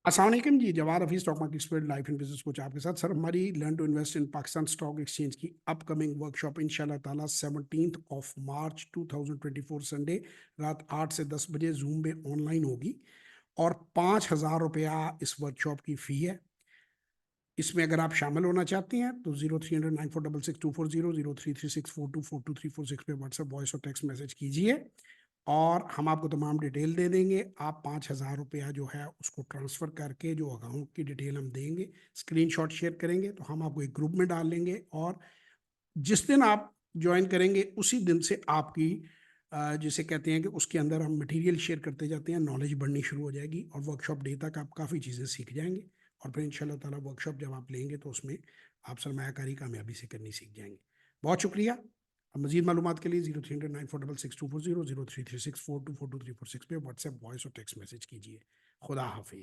السلام علیکم جی، Jawad Hafeez stock market expert life and business coach آپ کے ساتھ. سر ہماری learn to invest in Pakistan stock exchange کی اپ کمنگ ورک شاپ ان شاء اللہ تعالیٰ 17 مارچ 2024 سنڈے رات 8 سے 10 بجے زوم پہ آن لائن ہوگی اور 5,000 روپیہ اس ورک شاپ کی فی ہے. اس میں اگر آپ شامل ہونا چاہتے ہیں تو 0300946624 033642423426 پہ واٹس ایپ وائس اور ٹیکسٹ میسج کیجیے اور ہم آپ کو تمام ڈیٹیل دے دیں گے. آپ 5,000 روپیہ جو ہے اس کو ٹرانسفر کر کے جو اکاؤنٹ کی ڈیٹیل ہم دیں گے اسکرین شاٹ شیئر کریں گے تو ہم آپ کو ایک گروپ میں ڈال لیں گے اور جس دن آپ جوائن کریں گے اسی دن سے آپ کی جسے کہتے ہیں کہ اس کے اندر ہم مٹیریل شیئر کرتے جاتے ہیں، نالج بڑھنی شروع ہو جائے گی اور ورک شاپ ڈے تک آپ کافی چیزیں سیکھ جائیں گے اور پھر انشاءاللہ تعالیٰ ورک شاپ جب آپ لیں گے تو اس میں آپ سرمایہ کاری کامیابی سے کرنی سیکھ جائیں گے. بہت شکریہ. مزید معلومات کے لیے 0300946624 033642423426 پہ واٹس ایپ وائس اور ٹیکسٹ میسج کیجیے. خدا حافظ.